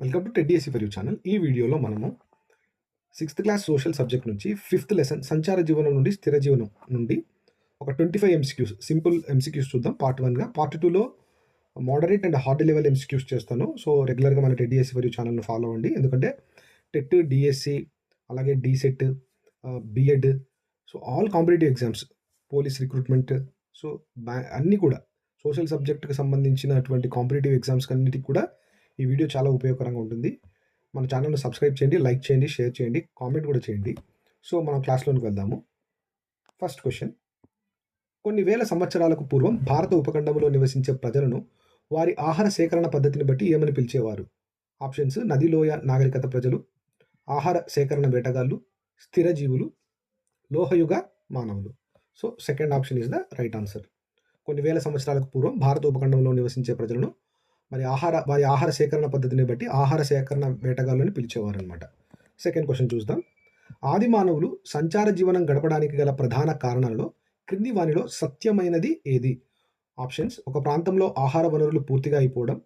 Welcome to TET DSC for you channel. ఈ వీడియోలో మనము సిక్స్త్ క్లాస్ సోషల్ సబ్జెక్ట్ నుంచి ఫిఫ్త్ లెసన్ సంచార జీవనం నుండి స్థిర జీవనం నుండి ఒక 25 ఎంసీక్యూస్ సింపుల్ ఎంసీక్యూస్ చూద్దాం. పార్ట్ 1గా. పార్ట్ 2లో moderate and hard level MCQs చేస్తాను. సో రెగ్యులర్గా మన టెడ్డిఎస్సి ఫర్ యూ ఛానల్ని ఫాలో అవ్వండి. ఎందుకంటే టెట్, డిఎస్సి, అలాగే DEECET, BEd, so all competitive exams, police recruitment, so అన్నీ కూడా సోషల్ సబ్జెక్ట్కి సంబంధించినటువంటి కాంపిటేటివ్ ఎగ్జామ్స్ అన్నిటికి కూడా ఈ వీడియో చాలా ఉపయోగకరంగా ఉంటుంది. మన ఛానల్ని సబ్స్క్రైబ్ చేయండి, లైక్ చేయండి, షేర్ చేయండి, కామెంట్ కూడా చేయండి. సో మనం క్లాస్లోనికి వెళ్దాము. ఫస్ట్ క్వశ్చన్: కొన్ని వేల సంవత్సరాలకు పూర్వం భారత ఉపఖండంలో నివసించే ప్రజలను వారి ఆహార సేకరణ పద్ధతిని బట్టి ఏమని పిలిచేవారు? ఆప్షన్స్: నదిలోయ నాగరికత ప్రజలు, ఆహార సేకరణ వేటగాళ్ళు, స్థిర జీవులు, లోహయుగ మానవులు. So second option is the right answer. కొన్ని వేల సంవత్సరాలకు పూర్వం భారత ఉపఖండంలో నివసించే ప్రజలను వారి ఆహార సేకరణ పద్ధతిని బట్టి ఆహార సేకరణ వేటగాళ్ళని పిలిచేవారు అనమాట. సెకండ్ క్వశ్చన్ చూద్దాం. ఆది మానవులు సంచార జీవనం గడపడానికి గల ప్రధాన కారణాలలో క్రింది వానిలో సత్యమైనది ఏది? ఆప్షన్స్: ఒక ప్రాంతంలో ఆహార వనరులు పూర్తిగా అయిపోవడం,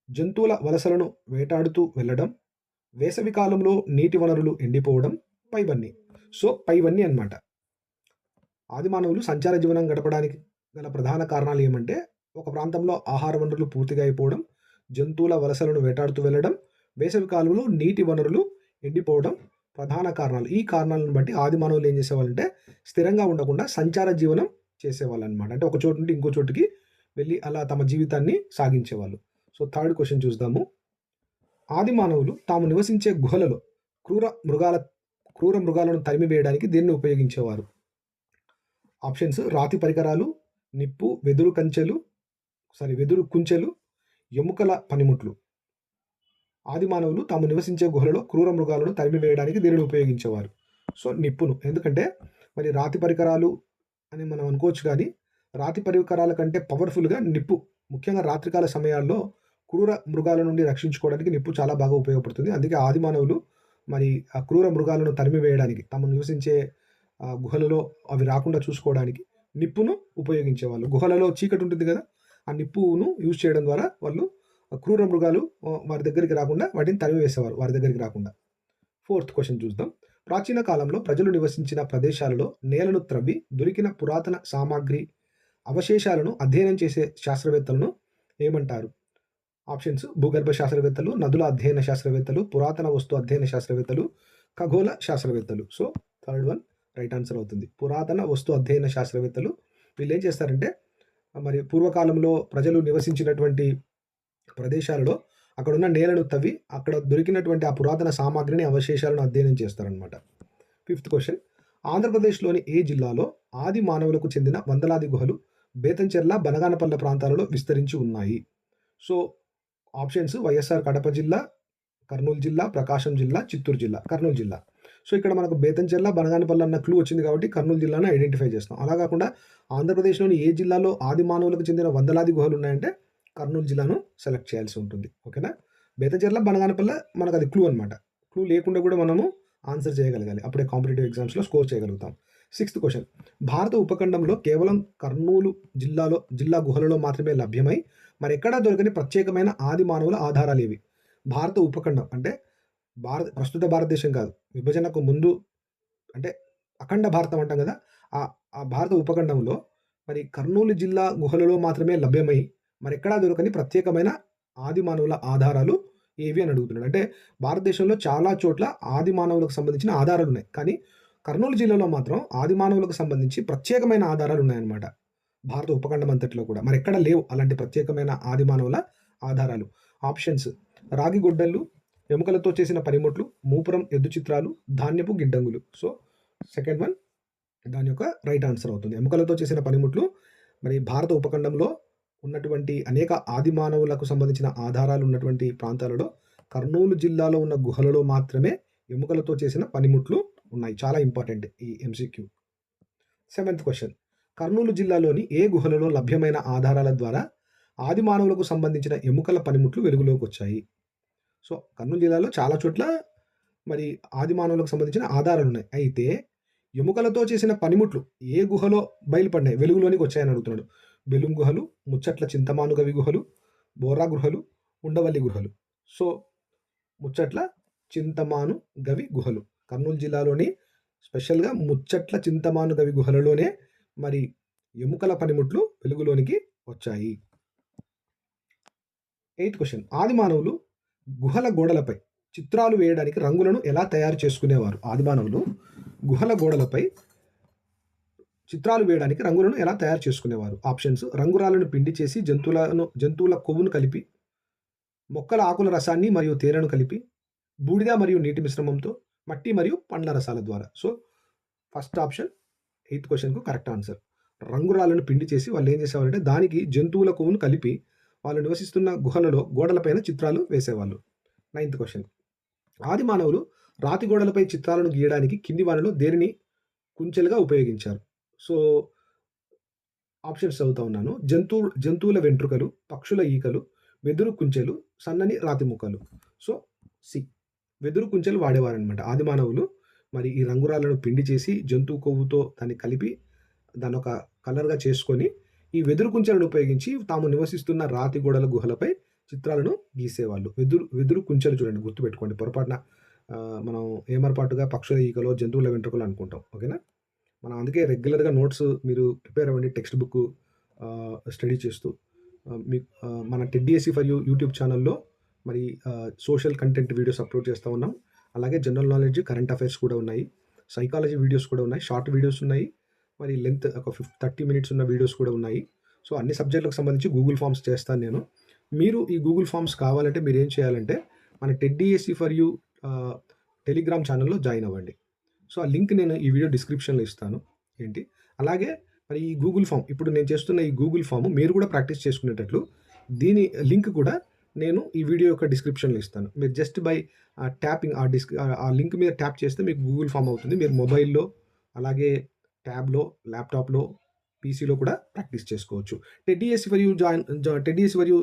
జంతువుల వలసలను వేటాడుతూ వెళ్ళడం, వేసవి కాలంలో నీటి వనరులు ఎండిపోవడం, పైవన్నీ. సో పైవన్నీ అనమాట. ఆది మానవులు సంచార జీవనం గడపడానికి గల ప్రధాన కారణాలు ఏమంటే ఒక ప్రాంతంలో ఆహార వనరులు పూర్తిగా అయిపోవడం, జంతువుల వలసలను వేటాడుతూ వెళ్ళడం, వేసవి కాలంలో నీటి వనరులు ఎండిపోవడం ప్రధాన కారణాలు. ఈ కారణాలను బట్టి ఆది మానవులు ఏం చేసేవాళ్ళంటే స్థిరంగా ఉండకుండా సంచార జీవనం చేసేవాళ్ళు అనమాట. అంటే ఒక చోటు నుండి ఇంకో చోటుకి వెళ్ళి అలా తమ జీవితాన్ని సాగించేవాళ్ళు. సో థర్డ్ క్వశ్చన్ చూద్దాము. ఆది మానవులు తాము నివసించే గుహలలో క్రూర మృగాలను తరిమివేయడానికి దేన్ని ఉపయోగించేవారు? ఆప్షన్స్: రాతి పరికరాలు, నిప్పు, వెదురు కుంచెలు, ఎముకల పనిముట్లు. ఆది మానవులు తాము నివసించే గుహలలో క్రూర మృగాలను తరిమివేయడానికి దీనిని ఉపయోగించేవారు. సో నిప్పును. ఎందుకంటే మరి రాతి పరికరాలు అని మనం అనుకోవచ్చు, కానీ రాతి పరికరాల కంటే పవర్ఫుల్గా నిప్పు, ముఖ్యంగా రాత్రికాల సమయాల్లో క్రూర మృగాల నుండి రక్షించుకోవడానికి నిప్పు చాలా బాగా ఉపయోగపడుతుంది. అందుకే ఆది మానవులు మరి ఆ క్రూర మృగాలను తరిమివేయడానికి, తాము నివసించే గుహలలో అవి రాకుండా చూసుకోవడానికి నిప్పును ఉపయోగించేవాళ్ళు. గుహలలో చీకటి ఉంటుంది కదా, ఆ నిప్పును యూజ్ చేయడం ద్వారా వాళ్ళు క్రూర మృగాలు వారి దగ్గరికి రాకుండా వాటిని తరిమివేసేవారు, వారి దగ్గరికి రాకుండా. ఫోర్త్ క్వశ్చన్ చూద్దాం. ప్రాచీన కాలంలో ప్రజలు నివసించిన ప్రదేశాలలో నేలను త్రవ్వి దొరికిన పురాతన సామాగ్రి అవశేషాలను అధ్యయనం చేసే శాస్త్రవేత్తలను ఏమంటారు? ఆప్షన్స్: భూగర్భ శాస్త్రవేత్తలు, నదుల అధ్యయన శాస్త్రవేత్తలు, పురాతన వస్తు అధ్యయన శాస్త్రవేత్తలు, ఖగోళ శాస్త్రవేత్తలు. So third one right answer అవుతుంది. పురాతన వస్తు అధ్యయన శాస్త్రవేత్తలు వీళ్ళు ఏం చేస్తారంటే మరి పూర్వకాలంలో ప్రజలు నివసించినటువంటి ప్రదేశాలలో అక్కడున్న నేలను తవ్వి అక్కడ దొరికినటువంటి ఆ పురాతన సామాగ్రిని, అవశేషాలను అధ్యయనం చేస్తారనమాట. ఫిఫ్త్ క్వశ్చన్: ఆంధ్రప్రదేశ్లోని ఏ జిల్లాలో ఆది మానవులకు చెందిన వందలాది గుహలు బేతంచెర్ల, బనగానపల్లె ప్రాంతాలలో విస్తరించి ఉన్నాయి? సో ఆప్షన్స్: వైఎస్ఆర్ కడప జిల్లా, కర్నూలు జిల్లా, ప్రకాశం జిల్లా, చిత్తూరు జిల్లా. కర్నూలు జిల్లా. సో ఇక్కడ మనకు బేతంచెర్ల, బనగానపల్లి అన్న క్లూ వచ్చింది కాబట్టి కర్నూలు జిల్లాను ఐడెంటిఫై చేస్తాం. అలా కాకుండా ఆంధ్రప్రదేశ్లోని ఏ జిల్లాలో ఆది మానవులకు చెందిన వందలాది గుహలు ఉన్నాయంటే కర్నూలు జిల్లాను సెలెక్ట్ చేయాల్సి ఉంటుంది. ఓకేనా? బేతంచెర్ల, బనగానపల్లె మనకు అది క్లూ అనమాట. క్లూ లేకుండా కూడా మనము ఆన్సర్ చేయగలగాలి, అప్పుడే కాంపిటేటివ్ ఎగ్జామ్స్లో స్కోర్ చేయగలుగుతాం. సిక్స్త్ క్వశ్చన్: భారత ఉపఖండంలో కేవలం కర్నూలు జిల్లా గుహలలో మాత్రమే లభ్యమై మరెక్కడా దొరకని ప్రత్యేకమైన ఆది మానవుల ఆధారాలు ఏవి? భారత ఉపఖండం అంటే ప్రస్తుత భారతదేశం కాదు, విభజనకు ముందు, అంటే అఖండ భారతం అంటాం కదా, ఆ భారత ఉపఖండంలో మరి కర్నూలు జిల్లా గుహలలో మాత్రమే లభ్యమై మరెక్కడా దొరకని ప్రత్యేకమైన ఆది మానవుల ఆధారాలు ఏవి అని అడుగుతున్నాడు. అంటే భారతదేశంలో చాలా చోట్ల ఆది మానవులకు సంబంధించిన ఆధారాలు ఉన్నాయి, కానీ కర్నూలు జిల్లాలో మాత్రం ఆది మానవులకు సంబంధించి ప్రత్యేకమైన ఆధారాలు ఉన్నాయన్నమాట. భారత ఉపఖండం అంతటిలో కూడా మరెక్కడ లేవు అలాంటి ప్రత్యేకమైన ఆది మానవుల ఆధారాలు. ఆప్షన్స్: రాగి గొడ్డళ్ళు, ఎముకలతో చేసిన పనిముట్లు, మూపురం ఎద్దు చిత్రాలు, ధాన్యపు గిడ్డంగులు. సో సెకండ్ వన్ దాని యొక్క రైట్ ఆన్సర్ అవుతుంది. ఎముకలతో చేసిన పనిముట్లు మరి భారత ఉపఖండంలో ఉన్నటువంటి అనేక ఆది మానవులకు సంబంధించిన ఆధారాలు ఉన్నటువంటి ప్రాంతాలలో కర్నూలు జిల్లాలో ఉన్న గుహలలో మాత్రమే ఎముకలతో చేసిన పనిముట్లు ఉన్నాయి. చాలా ఇంపార్టెంట్ ఈ ఎంసీక్యూ. సెవెంత్ క్వశ్చన్: కర్నూలు జిల్లాలోని ఏ గుహలలో లభ్యమైన ఆధారాల ద్వారా ఆది మానవులకు సంబంధించిన ఎముకల పనిముట్లు వెలుగులోకి వచ్చాయి? సో కర్నూలు జిల్లాలో చాలా చోట్ల మరి ఆది మానవులకు సంబంధించిన ఆధారాలు ఉన్నాయి. అయితే ఎముకలతో చేసిన పనిముట్లు ఏ గుహలో బయలుపడినాయి, వెలుగులోనికి వచ్చాయని అడుగుతున్నాడు. బెలుం గుహలు, ముచ్చట్ల చింతమానుగవి గుహలు, బోరా గుహలు, ఉండవల్లి గుహలు. సో ముచ్చట్ల చింతమాను గవి గుహలు. కర్నూలు జిల్లాలోని స్పెషల్‌గా ముచ్చట్ల చింతమాను గవి గుహలలోనే మరి ఎముకల పనిముట్లు వెలుగులోనికి వచ్చాయి. Eighth question. ఆది మానవులు గుహల గోడలపై చిత్రాలు వేయడానికి రంగులను ఎలా తయారు చేసుకునేవారు? ఆది మానవులు గుహల గోడలపై చిత్రాలు వేయడానికి రంగులను ఎలా తయారు చేసుకునేవారు? ఆప్షన్స్: రంగురాళ్ళను పిండి చేసి, జంతువుల కొవ్వును కలిపి, మొక్కల ఆకుల రసాన్ని మరియు తేనెను కలిపి, బూడిద మరియు నీటి మిశ్రమంతో, మట్టి మరియు పండ్ల రసాల ద్వారా. సో, ఫస్ట్ ఆప్షన్ ఎయిత్ క్వెషన్‌కు కరెక్ట్ ఆన్సర్. రంగురాళ్ళను పిండి చేసి వాళ్ళేం చేసేవారంటే, దానికి జంతువుల కొవ్వును కలిపి, వాళ్ళు నివసిస్తున్న గుహలలో గోడలపైన చిత్రాలు వేసేవాళ్ళు. Ninth question. ఆది మానవులు రాతి గోడలపై చిత్రాలను గీయడానికి కింది వానిలో దేనిని కుంచెలుగా ఉపయోగించారు? సో, ఆప్షన్స్ చదువుతా ఉన్నాను. జంతువుల వెంట్రుకలు, పక్షుల ఈకలు, వెదురు కుంచెలు, సన్నని రాతి ముక్కలు. So, C. వెదురు కుంచెలు వాడేవారనమాట. ఆది మానవులు మరి ఈ రంగురాళ్ళను పిండి చేసి, జంతువు కొవ్వుతో దాన్ని కలిపి, దాన్నొక కలర్‌గా చేసుకొని, ఈ వెదురు కుంచెలను ఉపయోగించి తాము నివసిస్తున్న రాతి గోడల గుహలపై చిత్రాలను గీసేవాళ్ళు. వెదురు కుంచెలు చూడండి, గుర్తుపెట్టుకోండి. పొరపాటున మనం ఏమరపాటుగా పక్షుల ఈకలో, జంతువుల వెంట్రుకలు అనుకుంటాం. ఓకేనా? మనం అందుకే రెగ్యులర్‌గా నోట్స్ మీరు ప్రిపేర్ అవ్వండి. టెక్స్ట్ బుక్ స్టడీ చేస్తూ మన టెడ్డీఎస్సీ ఫర్ యూ యూట్యూబ్ ఛానల్‌లో మరి సోషల్ కంటెంట్ వీడియోస్ అప్లోడ్ చేస్తూ ఉన్నాం. అలాగే జనరల్ నాలెడ్జ్, కరెంట్ అఫైర్స్ కూడా ఉన్నాయి. సైకాలజీ వీడియోస్ కూడా ఉన్నాయి. షార్ట్ వీడియోస్ ఉన్నాయి. మరి లెంత్ ఒక 30 మినిట్స్ ఉన్న వీడియోస్ కూడా ఉన్నాయి. సో, అన్ని సబ్జెక్టులకు సంబంధించి గూగుల్ ఫార్మ్స్ చేస్తాను నేను. మీరు ఈ గూగుల్ ఫార్మ్స్ కావాలంటే మీరేం చేయాలంటే మన టెడ్డీఎస్సీ ఫర్ యూ టెలిగ్రామ్ ఛానల్‌లో జాయిన్ అవ్వండి. సో, ఆ లింక్ నేను ఈ వీడియో డిస్క్రిప్షన్‌లో ఇస్తాను. ఏంటి, అలాగే మరి ఈ గూగుల్ ఫార్మ్, ఇప్పుడు నేను చేస్తున్న ఈ గూగుల్ ఫార్మ్ మీరు కూడా ప్రాక్టీస్ చేసుకునేటట్లు దీని లింక్ కూడా నేను ఈ వీడియో యొక్క డిస్క్రిప్షన్‌లో ఇస్తాను. మీరు జస్ట్ బై ట్యాపింగ్ ఆ లింక్ మీద ట్యాప్ చేస్తే మీకు గూగుల్ ఫార్మ్ అవుతుంది. మీరు మొబైల్‌లో, అలాగే ట్యాబ్‌లో, ల్యాప్‌టాప్‌లో, పీసీలో కూడా ప్రాక్టీస్ చేసుకోవచ్చు. TET DSC for you TET DSC for you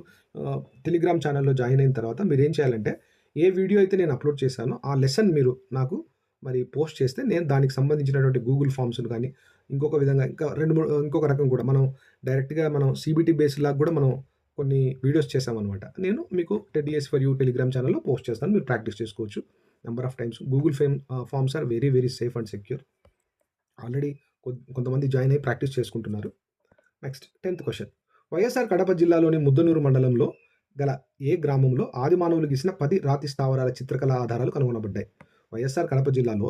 Telegram ఛానల్‌లో జాయిన్ అయిన తర్వాత మీరేం చేయాలంటే, ఏ వీడియో అయితే నేను అప్లోడ్ చేశానో ఆ లెసన్ మీరు నాకు మరి పోస్ట్ చేస్తే నేను దానికి సంబంధించినటువంటి గూగుల్ ఫార్మ్స్‌ను కానీ, ఇంకొక విధంగా ఇంకా 2, 3 ఇంకొక రకం కూడా మనం డైరెక్ట్‌గా మనం సీబీటీ బేస్డ్ లాగా కూడా మనం కొన్ని వీడియోస్ చేశామనమాట. నేను మీకు టెడ్డీఎస్సీ ఫర్ యూ టెలిగ్రామ్ ఛానల్‌లో పోస్ట్ చేస్తాను. మీరు ప్రాక్టీస్ చేసుకోవచ్చు number of times. Google forms are very, very safe and secure. Already కొంతమంది జాయిన్ అయ్యి ప్రాక్టీస్ చేసుకుంటున్నారు. నెక్స్ట్ 10థ్ క్వెషన్. వైఎస్ఆర్ కడప జిల్లాలోని ముద్దనూరు మండలంలో గల ఏ గ్రామంలో ఆది మానవులు గీసిన 10 రాతి స్థావరాల చిత్రకళా ఆధారాలు కనుగొనబడ్డాయి? వైఎస్ఆర్ కడప జిల్లాలో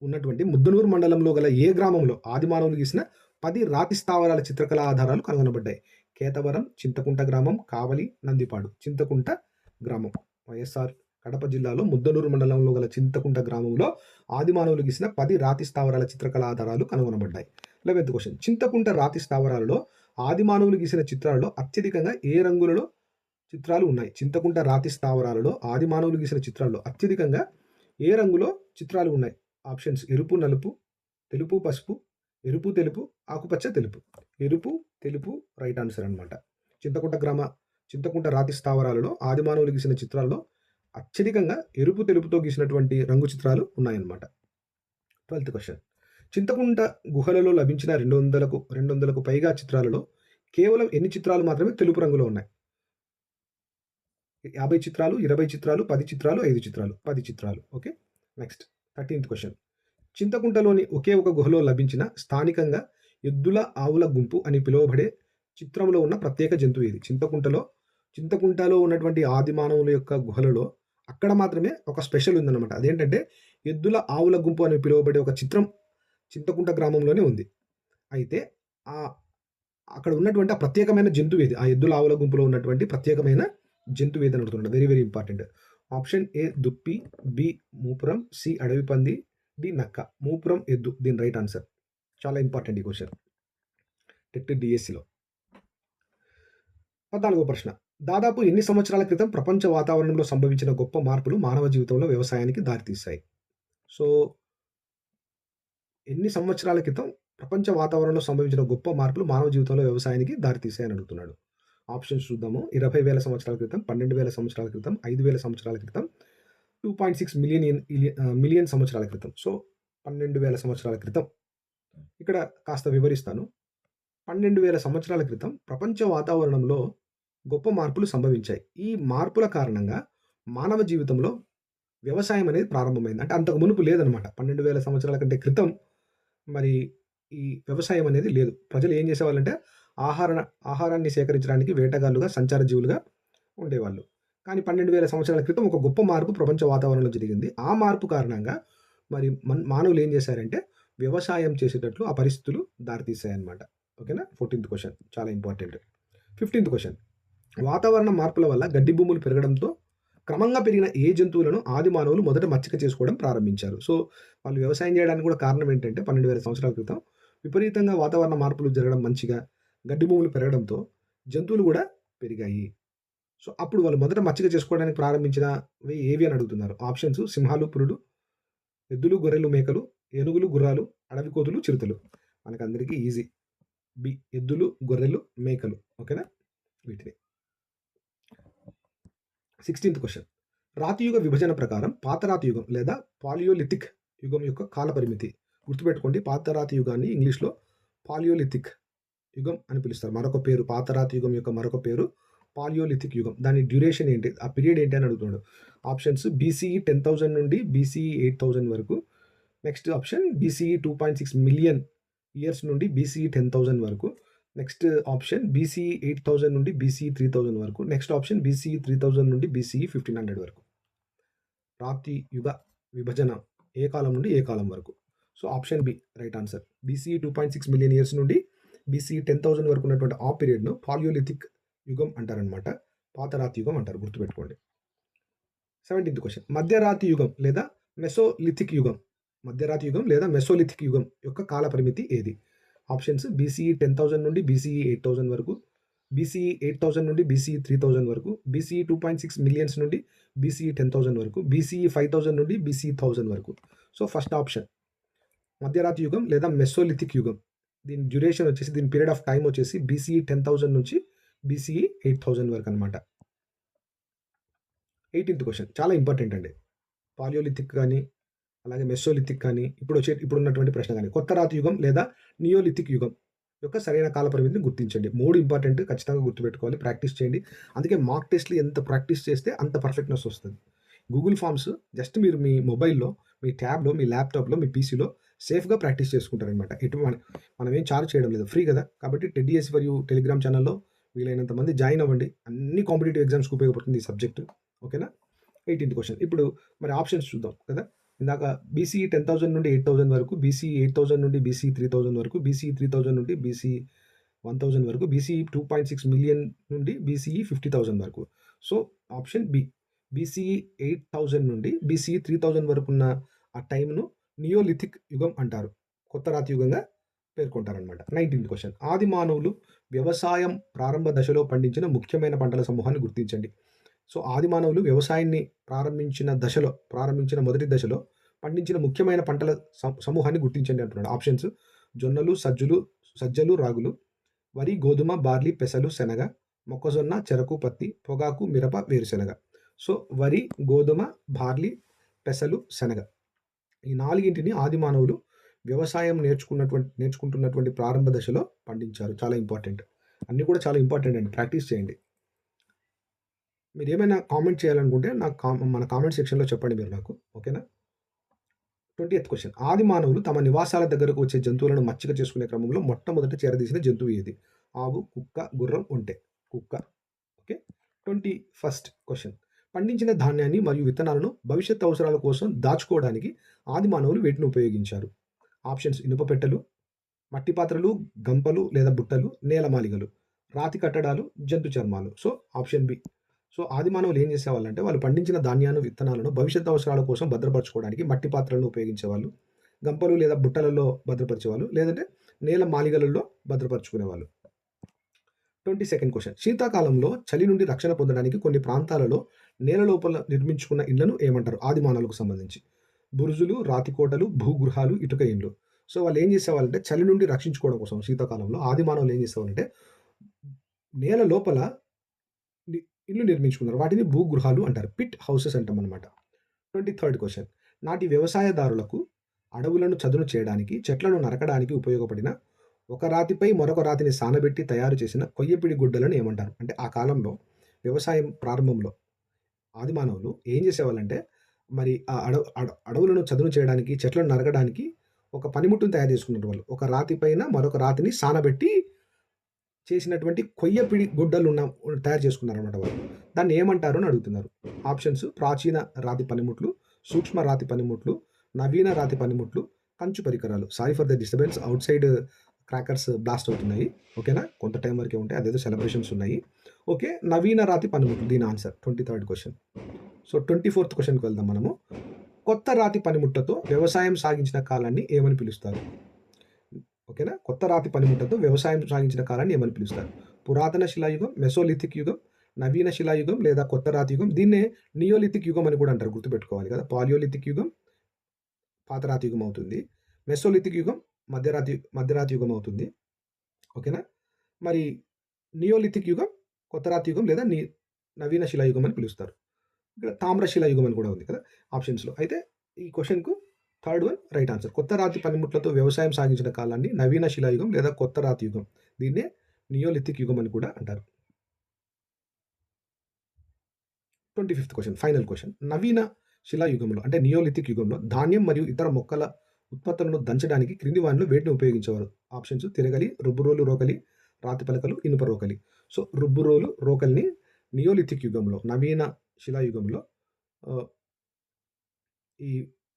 ఉన్నటువంటి ముద్దనూరు మండలంలో గల ఏ గ్రామంలో ఆది మానవులు గీసిన 10 రాతి స్థావరాల చిత్రకళా ఆధారాలు కనుగొనబడ్డాయి? కేతవరం, చింతకుంట గ్రామం, కావలి, నందిపాడు. చింతకుంట గ్రామం. వైఎస్ఆర్ కడప జిల్లాలో ముద్దనూరు మండలంలో గల చింతకుంట గ్రామంలో ఆది మానవులు గీసిన 10 రాతి స్థావరాల చిత్రకళా ఆధారాలు కనుగొనబడ్డాయి. 11th question. చింతకుంట రాతి స్థావరాలలో ఆది మానవులు గీసిన చిత్రాలలో అత్యధికంగా ఏ రంగులలో చిత్రాలు ఉన్నాయి? చింతకుంట రాతి స్థావరాలలో ఆది మానవులు గీసిన చిత్రాల్లో అత్యధికంగా ఏ రంగులో చిత్రాలు ఉన్నాయి? ఆప్షన్స్: ఎరుపు, నలుపు, తెలుపు, పసుపు, ఎరుపు, తెలుపు, ఆకుపచ్చ, తెలుపు. ఎరుపు, తెలుపు రైట్ ఆన్సర్ అనమాట. చింతకుంట రాతి స్థావరాలలో ఆది మానవులు గీసిన చిత్రాల్లో అత్యధికంగా ఎరుపు, తెలుపుతో గీసినటువంటి రంగు చిత్రాలు ఉన్నాయన్నమాట. 12th question. చింతకుంట గుహలలో లభించిన 200కు పైగా చిత్రాలలో కేవలం ఎన్ని చిత్రాలు మాత్రమే తెలుపు రంగులో ఉన్నాయి? 50 చిత్రాలు, 20 చిత్రాలు, 10 చిత్రాలు, 5 చిత్రాలు. 10 చిత్రాలు. ఓకే. Next 13th question. చింతకుంటలోని ఒకే ఒక గుహలో లభించిన స్థానికంగా ఎద్దుల ఆవుల గుంపు అని పిలువబడే చిత్రంలో ఉన్న ప్రత్యేక జంతువు ఏది? చింతకుంటలో ఉన్నటువంటి ఆది మానవుల యొక్క గుహలలో అక్కడ మాత్రమే ఒక స్పెషల్ ఉందన్నమాట. అదేంటంటే ఎద్దుల ఆవుల గుంపు అని పిలువబడే ఒక చిత్రం చింతకుంట గ్రామంలోనే ఉంది. అయితే అక్కడ ఉన్నటువంటి ఆ ప్రత్యేకమైన జంతువు ఏది? ఆ ఎద్దుల ఆవుల గుంపులో ఉన్నటువంటి ప్రత్యేకమైన జంతువు ఏదని అడుగుతున్నాడు. Very, very important. Option A దుప్పి, బి మూపురం, సి అడవి పంది, డి నక్క. మూపురం, ఎద్దు దీని రైట్ ఆన్సర్. చాలా ఇంపార్టెంట్ ఈ క్వశ్చన్ టెట్ డిఎస్సిలో. 14వ ప్రశ్న. దాదాపు ఎన్ని సంవత్సరాల క్రితం ప్రపంచ వాతావరణంలో సంభవించిన గొప్ప మార్పులు మానవ జీవితంలో వ్యవసాయానికి దారితీశాయి? సో, ఎన్ని సంవత్సరాల క్రితం ప్రపంచ వాతావరణంలో సంభవించిన గొప్ప మార్పులు మానవ జీవితంలో వ్యవసాయానికి దారితీశాయని అడుగుతున్నాడు. ఆప్షన్స్ చూద్దాము. 20,000 సంవత్సరాల క్రితం, 12,000 సంవత్సరాల క్రితం, 5,000 సంవత్సరాల క్రితం, 2.6 మిలియన్ సంవత్సరాల క్రితం. సో, 12,000 సంవత్సరాల క్రితం. ఇక్కడ కాస్త వివరిస్తాను. 12,000 సంవత్సరాల క్రితం ప్రపంచ వాతావరణంలో గొప్ప మార్పులు సంభవించాయి. ఈ మార్పుల కారణంగా మానవ జీవితంలో వ్యవసాయం అనేది ప్రారంభమైంది. అంటే అంతకు మునుపు లేదనమాట. 12,000 సంవత్సరాల కంటే క్రితం మరి ఈ వ్యవసాయం అనేది లేదు. ప్రజలు ఏం చేసేవాళ్ళంటే ఆహారన ఆహారాన్ని సేకరించడానికి వేటగాళ్ళుగా, సంచార జీవులుగా ఉండేవాళ్ళు. కానీ 12,000 సంవత్సరాల క్రితం ఒక గొప్ప మార్పు ప్రపంచ వాతావరణంలో జరిగింది. ఆ మార్పు కారణంగా మరి మానవులు ఏం చేశారంటే వ్యవసాయం చేసేటట్లు ఆ పరిస్థితులు దారితీశాయన్నమాట. ఓకేనా? 14థ్ క్వెషన్ చాలా ఇంపార్టెంట్. 15థ్ క్వెషన్ వాతావరణ మార్పుల వల్ల గడ్డి భూములు పెరగడంతో క్రమంగా పెరిగిన ఏ జంతువులను ఆది మానవులు మొదట మచ్చిక చేసుకోవడం ప్రారంభించారు. సో, వాళ్ళు వ్యవసాయం చేయడానికి కూడా కారణం ఏంటంటే 12,000 సంవత్సరాల క్రితం విపరీతంగా వాతావరణ మార్పులు జరగడం మంచిగా గడ్డి భూములు పెరగడంతో జంతువులు కూడా పెరిగాయి. సో, అప్పుడు వాళ్ళు మొదట మచ్చిక చేసుకోవడానికి ప్రారంభించినవి ఏవి అని అడుగుతున్నారు. ఆప్షన్స్ సింహాలు, పులులు, ఎద్దులు, గొర్రెలు, మేకలు, ఏనుగులు, గుర్రాలు, అడవి కోతులు, చిరుతలు. మనకందరికీ ఈజీ. బి ఎద్దులు, గొర్రెలు, మేకలు. ఓకేనా? వీటిని. 16థ్ క్వెషన్ రాతియుగ విభజన ప్రకారం పాతరాతి యుగం లేదా పాలియోలిథిక్ యుగం యొక్క కాల పరిమితి. గుర్తుపెట్టుకోండి, పాతరాతి యుగాన్ని ఇంగ్లీష్‌లో పాలియోలిథిక్ యుగం అని పిలుస్తారు. మరొక పేరు పాతరాతి యుగం యొక్క మరొక పేరు పాలియోలిథిక్ యుగం. దాని డ్యూరేషన్ ఏంటి? ఆ పీరియడ్ ఏంటి అని అడుగుతున్నాడు. ఆప్షన్స్ బీసీఈ 10,000 నుండి బీసీఈ 8,000 వరకు. Next option BCE 2.6 million years నుండి బీసీఈ 10,000 వరకు. నెక్స్ట్ ఆప్షన్ బీసీఈ 8,000 నుండి బీసీఈ 3,000 వరకు. నెక్స్ట్ ఆప్షన్ బీసీఈ 3,000 నుండి బీసీఈ 1,500 వరకు. రాతి యుగ విభజన ఏ కాలం నుండి ఏ కాలం వరకు? So, option B right answer. BCE 2.6 million years నుండి బీసీఈ 10,000 వరకు ఉన్నటువంటి ఆ పీరియడ్‌ను పాలియోలిథిక్ యుగం అంటారనమాట. పాతరాతి యుగం అంటారు. గుర్తుపెట్టుకోండి. 17థ్ క్వెషన్ మధ్యరాతి యుగం లేదా మెసోలిథిక్ యుగం. మధ్యరాతి యుగం లేదా మెసోలిథిక్ యుగం యొక్క కాల పరిమితి ఏది? ఆప్షన్స్ బీసీఈ 10,000 నుండి బీసీఈ 8,000 వరకు. బీసీఈ 8,000 నుండి బీసీఈ 3,000 వరకు. బీసీఈ 2.6 మిలియన్స్ నుండి బీసీఈ 10,000 వరకు. బీసీఈ 5,000 నుండి బీసీఈ 1,000 వరకు. సో, ఫస్ట్ ఆప్షన్ మధ్యరాతి యుగం లేదా మెసోలిథిక్ యుగం. దీని డ్యూరేషన్ వచ్చేసి దీని పీరియడ్ ఆఫ్ టైమ్ వచ్చేసి బీసీఈ 10,000 నుంచి బీసీఈ 8,000 వరకు అనమాట. 18థ్ క్వెషన్ చాలా ఇంపార్టెంట్ అండి. పాలియోలిథిక్ కానీ, అలాగే మెసోలిథిక్ కానీ, ఇప్పుడున్నటువంటి ప్రశ్న కానీ, కొత్త రాతి యుగం లేదా నియోలిథిక్ యుగం యొక్క సరైన కాల పరిమితిని గుర్తించండి. 3 ఇంపార్టెంట్ ఖచ్చితంగా గుర్తుపెట్టుకోవాలి. ప్రాక్టీస్ చేయండి. అందుకే మాక్ టెస్ట్‌లు ఎంత ప్రాక్టీస్ చేస్తే అంత పర్ఫెక్ట్‌నెస్ వస్తది. గూగుల్ ఫార్మ్స్ జస్ట్ మీరు మీ మొబైల్‌లో, మీ ట్యాబ్‌లో, మీ ల్యాప్‌టాప్‌లో, మీ పీసీలో సేఫ్‌గా ప్రాక్టీస్ చేసుకుంటారనమాట. మనం ఏం చార్జ్ చేయడం లేదు. ఫ్రీ కదా! కాబట్టి టెడ్డీఎస్ ఫర్ యూ టెలిగ్రామ్ ఛానెల్‌లో వీలైనంత మంది జాయిన్ అవ్వండి. అన్ని కాంపిటీటివ్ ఎగ్జామ్స్‌కి ఉపయోగపడుతుంది ఈ సబ్జెక్ట్. ఓకేనా? 18థ్ క్వెషన్ ఇప్పుడు మరి ఆప్షన్స్ చూద్దాం కదా! ఇందాక బీసీఈ 10,000 నుండి 8,000 వరకు, బీసీఈ 8,000 నుండి బీసీఈ 3,000 వరకు, బీసీఈ 3,000 నుండి బీసీఈ 1,000 వరకు, బీసీఈ 2.6 మిలియన్ నుండి బీసీఈ 50,000 వరకు. సో, ఆప్షన్ బి బీసీఈ 8,000 నుండి బీసీఈ 3,000 వరకు ఉన్న ఆ టైమ్‌ను నియోలిథిక్ యుగం అంటారు. కొత్త రాతి యుగంగా పేర్కొంటారనమాట. 19థ్ క్వెషన్ ఆది మానవులు వ్యవసాయం ప్రారంభ దశలో పండించిన ముఖ్యమైన పంటల సమూహాన్ని గుర్తించండి. సో, ఆది మానవులు వ్యవసాయాన్ని ప్రారంభించిన మొదటి దశలో పండించిన ముఖ్యమైన పంటల సమూహాన్ని గుర్తించండి అంటున్నాడు. ఆప్షన్స్ జొన్నలు, సజ్జలు, రాగులు, వరి, గోధుమ, బార్లీ, పెసలు, శనగ, మొక్కజొన్న, చెరకు, పత్తి, పొగాకు, మిరప, వేరుశెనగ. సో, వరి, గోధుమ, బార్లీ, పెసలు, శనగ. ఈ 4గింటిని ఆది మానవులు వ్యవసాయం నేర్చుకుంటున్నటువంటి ప్రారంభ దశలో పండించారు. చాలా ఇంపార్టెంట్. అన్నీ కూడా చాలా ఇంపార్టెంట్ అండి. ప్రాక్టీస్ చేయండి. మీరేమైనా కామెంట్ చేయాలనుకుంటే నాకు మన కామెంట్ సెక్షన్‌లో చెప్పండి మీరు నాకు. ఓకేనా? 20థ్ క్వెషన్ ఆది మానవులు తమ నివాసాల దగ్గరకు వచ్చే జంతువులను మచ్చిక చేసుకునే క్రమంలో మొట్టమొదట చేరదీసిన జంతువు ఏది? ఆవు, కుక్క, గుర్రం, ఒంటె. కుక్క. ఓకే. 21st క్వెషన్ పండించిన ధాన్యాన్ని మరియు విత్తనాలను భవిష్యత్ అవసరాల కోసం దాచుకోవడానికి ఆది మానవులు వేటిని ఉపయోగించారు? ఆప్షన్స్ ఇనుప పెట్టెలు, మట్టి పాత్రలు, గంపలు లేదా బుట్టలు, నేలమాళిగలు, రాతి కట్టడాలు, జంతు చర్మాలు. So, option B. సో, ఆది మానవులు ఏం చేసేవాళ్ళంటే వాళ్ళు పండించిన ధాన్యాన్ని, విత్తనాలను భవిష్యత్ అవసరాల కోసం భద్రపరచుకోవడానికి మట్టి పాత్రలను ఉపయోగించేవాళ్ళు. గంపలు లేదా బుట్టలలో భద్రపరిచేవాళ్ళు. లేదంటే నేల మాళిగలలో భద్రపరుచుకునేవాళ్ళు. 22nd క్వెషన్ శీతాకాలంలో చలి నుండి రక్షణ పొందడానికి కొన్ని ప్రాంతాలలో నేల లోపల నిర్మించుకున్న ఇళ్లను ఏమంటారు? ఆది మానవులకు సంబంధించి. బురుజులు, రాతి కోటలు, భూగృహాలు, ఇటుక ఇండ్లు. సో, వాళ్ళు ఏం చేసేవాళ్ళంటే చలి నుండి రక్షించుకోవడం కోసం శీతాకాలంలో ఆది మానవులు ఏం చేసేవాళ్ళంటే నేల లోపల ఇల్లు నిర్మించుకున్నారు. వాటిని భూగృహాలు అంటారు. Pit houses అంటామనమాట. 23rd క్వెషన్ నాటి వ్యవసాయదారులకు అడవులను చదును చేయడానికి, చెట్లను నరకడానికి ఉపయోగపడిన ఒక రాతిపై మరొక రాతిని సానబెట్టి తయారు చేసిన కొయ్యపిడి గుడ్డలను ఏమంటారు? అంటే ఆ కాలంలో వ్యవసాయం ప్రారంభంలో ఆది మానవులు ఏం చేసేవాళ్ళంటే మరి ఆ అడవులను చదును చేయడానికి, చెట్లను నరకడానికి ఒక పనిముట్టుని తయారు చేసుకున్నారు వాళ్ళు. ఒక రాతి పైన మరొక రాతిని సానబెట్టి చేసినటువంటి కొయ్య గుడ్డలున్న తయారు చేసుకున్నారన్నమాట వాళ్ళు. దాన్ని ఏమంటారు అని అడుగుతున్నారు. ఆప్షన్స్: ప్రాచీన రాతి పనిముట్లు, సూక్ష్మ రాతి పనిముట్లు, నవీన రాతి పనిముట్లు, కంచు పరికరాలు. Sorry for the disturbance. Out side crackers blast అవుతున్నాయి. ఓకేనా? కొంత టైం వరకే ఉంటాయి. అదేదో సెలబ్రేషన్స్ ఉన్నాయి. ఓకే. నవీన రాతి పనిముట్లు దీని answer. 23rd question. So 24th క్వెషన్‌కి వెళ్దాం మనము. కొత్త రాతి పనిముట్లతో వ్యవసాయం సాగించిన కాలాన్ని ఏమని పిలుస్తారు? ఓకేనా? కొత్త రాతి పనిముట్లతో వ్యవసాయం సాగించిన కాలాన్ని ఏమని పిలుస్తారు? పురాతన శిలాయుగం, మెసోలిథిక్ యుగం, నవీన శిలాయుగం లేదా కొత్త రాతి యుగం. దీన్నే నియోలిథిక్ యుగం అని కూడా అంటారు. గుర్తుపెట్టుకోవాలి కదా! పాలియోలిథిక్ యుగం పాత రాతి యుగం అవుతుంది. మెసోలిథిక్ యుగం మధ్యరాతి యుగం అవుతుంది. ఓకేనా? మరి నియోలిథిక్ యుగం కొత్త రాతి యుగం లేదా నవీన శిలాయుగం అని పిలుస్తారు. ఇక్కడ తామ్రశిలా యుగం అని కూడా ఉంది కదా ఆప్షన్స్‌లో. అయితే ఈ క్వెషన్‌కు థర్డ్ వన్ రైట్ ఆన్సర్. కొత్త రాతి పనిముట్లతో వ్యవసాయం సాగించిన కాలాన్ని నవీన శిలాయుగం లేదా కొత్త రాతి యుగం. దీన్నే నియోలిథిక్ యుగం అని కూడా అంటారు. 25th question, final question. నవీన శిలాయుగంలో అంటే నియోలిథిక్ యుగంలో ధాన్యం మరియు ఇతర మొక్కల ఉత్పత్తులను దంచడానికి క్రింది వానిలో వేటిని ఉపయోగించేవారు? ఆప్షన్స్: తిరగలి, రుబ్బురోలు, రోకలి, రాతి పలకలు, ఇనుప రోకలి. సో రుబ్బురోలు, రోకలిని నియోలిథిక్ యుగంలో, నవీన శిలాయుగంలో ఆహ్, ఈ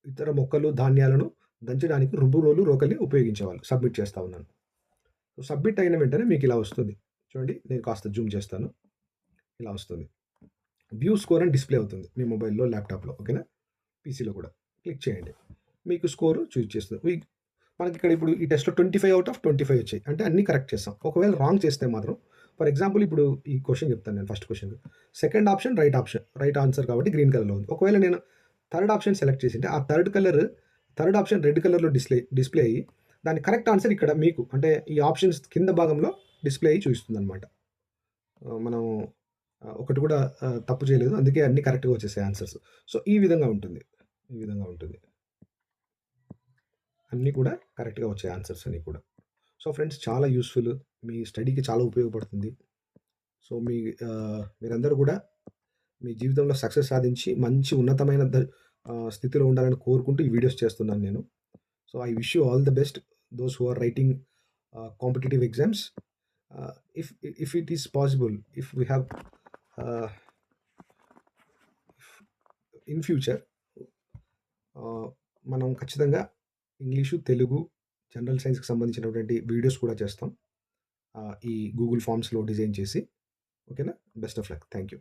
ఇతర మొక్కలు, ధాన్యాలను దంచడానికి రుబ్బురోలు, రోకలిని ఉపయోగించేవాళ్ళు. సబ్మిట్ చేస్తా ఉన్నాను. సబ్మిట్ అయిన వెంటనే మీకిలా వస్తుంది. చూడండి, నేను కాస్త జూమ్ చేస్తాను. ఇలా వస్తుంది. వ్యూ స్కోర్ అని డిస్‌ప్లే అవుతుంది. మీ మొబైల్‌లో, ల్యాప్‌టాప్‌లో. ఓకేనా? పీసీలో కూడా. క్లిక్ చేయండి. మీకు స్కోరు చూజ్ చేస్తుంది. మనకిక్కడ ఇప్పుడు ఈ టెస్ట్‌లో 25 ఔట్ ఆఫ్ 25 వచ్చాయి. అంటే అన్నీ కరెక్ట్ చేసాం. ఒకవేళ రాంగ్ చేస్తే మాత్రం, ఫర్ ఎగ్జాంపుల్ ఇప్పుడు ఈ క్వెషన్ చెప్తాను నేను. First question. Second option right answer కాబట్టి గ్రీన్ కలర్‌లో ఉంది. ఒకవేళ నేను థర్డ్ ఆప్షన్ సెలెక్ట్ చేసుంటే ఆ థర్డ్ ఆప్షన్ రెడ్ కలర్‌లో డిస్‌ప్లే అయ్యి దాని కరెక్ట్ ఆన్సర్ ఇక్కడ మీకు అంటే ఈ ఆప్షన్స్ కింద భాగంలో డిస్‌ప్లే అయ్యి చూపిస్తుందనమాట. మనం ఒకటి కూడా తప్పు చేయలేదు. అందుకే అన్నీ కరెక్ట్‌గా వచ్చేసాయి ఆన్సర్స్. సో ఈ విధంగా ఉంటుంది. ఈ విధంగా ఉంటుంది. అన్నీ కూడా కరెక్ట్‌గా వచ్చాయి ఆన్సర్స్ అన్నీ కూడా. సో ఫ్రెండ్స్, చాలా యూజ్‌ఫుల్. మీ స్టడీకి చాలా ఉపయోగపడుతుంది. సో మీరందరూ కూడా మీ జీవితంలో సక్సెస్ సాధించి మంచి ఉన్నతమైన స్థితిలో ఉండాలని కోరుకుంటూ ఈ వీడియోస్ చేస్తున్నాను నేను. So I wish you all the best those who are writing competitive exams. If it is possible, if we have in future మనం ఖచ్చితంగా ఇంగ్లీషు, తెలుగు, జనరల్ సైన్స్‌కి సంబంధించినటువంటి వీడియోస్ కూడా చేస్తాం. ఈ గూగుల్ ఫార్మ్స్‌లో డిజైన్ చేసి. ఓకేనా? Best of luck. Thank you.